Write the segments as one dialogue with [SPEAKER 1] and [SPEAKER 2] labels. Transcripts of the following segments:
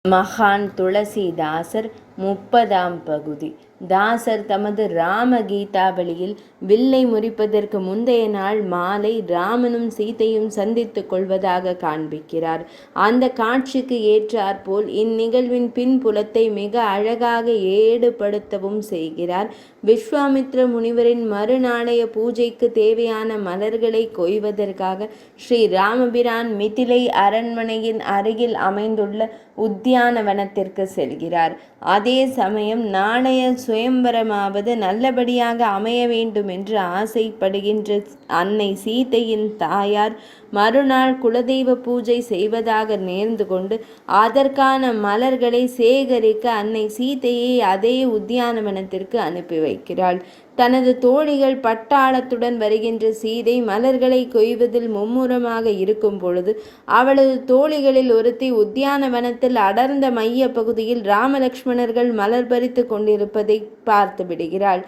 [SPEAKER 1] மகான் துளசிதாசர் 30ஆம் பகுதி. தாசர் தமது ராம கீதாவளியில் வில்லை முறிப்பதற்கு முந்தைய நாள் மாலை ராமனும் சீதையும் சந்தித்துக் கொள்வதாக காண்பிக்கிறார். அந்த காட்சிக்கு ஏற்றாற்போல் இந்நிகழ்வின் பின்புலத்தை மிக அழகாக ஏடுபடுத்தவும் செய்கிறார். விஸ்வாமித்ர முனிவரின் மறுநாளைய பூஜைக்கு தேவையான மலர்களை கொய்வதற்காக ஸ்ரீ ராமபிரான் மிதிலை அரண்மனையின் அருகில் அமைந்துள்ள உத்தியானவனத்திற்கு செல்கிறார். அதே சமயம் நாளைய சுயம்பரமாவது நல்லபடியாக அமைய வேண்டும் என்று ஆசைப்படுகின்ற அன்னை சீதையின் தாயார் மறுநாள் குலதெய்வ பூஜை செய்வதாக நேர்ந்து கொண்டு அதற்கான மலர்களை சேகரிக்க அன்னை சீதையை அதே உத்தியானவனத்திற்கு அனுப்பி வைக்கிறாள். தனது தோழிகள் பட்டாளத்துடன் வருகின்ற சீதை மலர்களை கொய்வதில் மும்முரமாக இருக்கும் பொழுது அவளது தோழிகளில் ஒருத்தி உத்தியானவனத்தில் அடர்ந்த மைய பகுதியில் ராமலக்ஷ்மணர்கள் மலர் பறித்து கொண்டிருப்பதை பார்த்து விடுகிறாள்.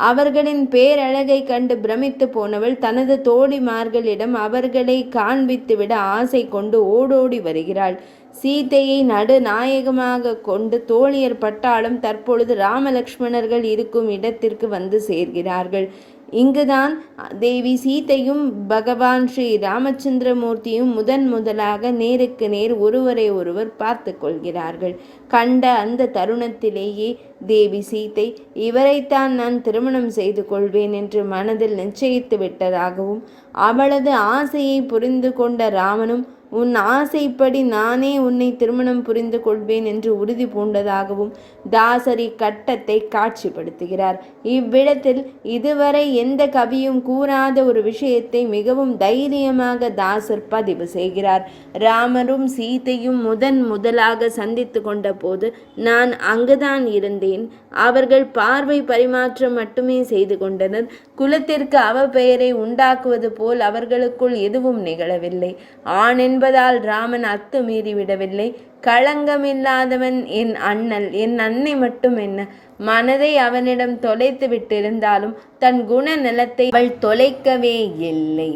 [SPEAKER 1] அவர்களின் பேரழகை கண்டு பிரமித்து போனவள் தனது தோழிமார்களிடம் அவர்களை காண்பித்துவிட ஆசை கொண்டு ஓடோடி வருகிறாள். சீதையை நடுநாயகமாக கொண்டு தோழியர் பட்டாளம் தற்பொழுது ராமலக்ஷ்மணர்கள் இருக்கும் இடத்திற்கு வந்து சேர்கிறார்கள். இங்குதான் தேவி சீதையும் பகவான் ஸ்ரீ ராமச்சந்திரமூர்த்தியும் முதலாக நேருக்கு நேர் ஒருவரை ஒருவர் பார்த்து கொள்கிறார்கள். கண்ட அந்த தருணத்திலேயே தேவி சீதை இவரைத்தான் நான் திருமணம் செய்து கொள்வேன் என்று மனதில் நிச்சயித்து விட்டதாகவும் அவளது ஆசையை புரிந்து கொண்ட ராமனும் உன் ஆசைப்படி நானே உன்னை திருமணம் புரிந்து கொள்வேன் என்று உறுதி பூண்டதாகவும் தாசர் இக்கட்டத்தை காட்சிப்படுத்துகிறார். இவ்விடத்தில் இதுவரை எந்த கவியும் கூறாத ஒரு விஷயத்தை மிகவும் தைரியமாக தாசர் பதிவு செய்கிறார். ராமரும் சீதையும் முதலாக சந்தித்து கொண்ட போது நான் அங்குதான் இருந்தேன். அவர்கள் பார்வை பரிமாற்றம் மட்டுமே செய்து கொண்டனர். குலத்திற்கு அவப்பெயரை உண்டாக்குவது போல் அவர்களுக்குள் எதுவும் நிகழவில்லை. ஆண் என்பதால் ராமன் அத்துமீறிவிடவில்லை. களங்கமில்லாதவன் என் அண்ணல், என் அன்னை மட்டும் என்ன, மனதை அவனிடம் தொலைத்து விட்டிருந்தாலும் தன் குண நலத்தை அவள் தொலைக்கவே இல்லை.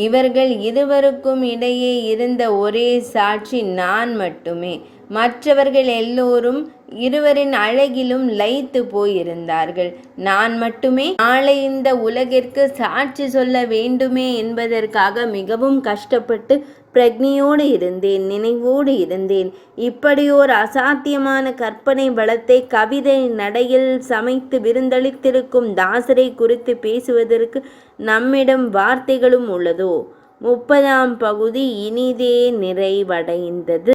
[SPEAKER 1] இவர்கள் இருவருக்கும் இடையே இருந்த ஒரே சாட்சி நான் மட்டுமே. மற்றவர்கள் எல்லோரும் இருவரின் அழகிலும் லயித்து போயிருந்தார்கள். நான் மட்டுமே நாளை இந்த உலகிற்கு சாட்சி சொல்ல வேண்டுமே என்பதற்காக மிகவும் கஷ்டப்பட்டு பிரக்ஞையோடு இருந்தேன், நினைவோடு இருந்தேன். இப்படியோர் அசாத்தியமான கற்பனை பலத்தை கவிதை நடையில் சமைத்து விருந்தளித்திருக்கும் தாசரை குறித்து பேசுவதற்கு நம்மிடம் வார்த்தைகளும் உள்ளதோ? 30ஆம் பகுதி இனிதே நிறைவடைந்தது.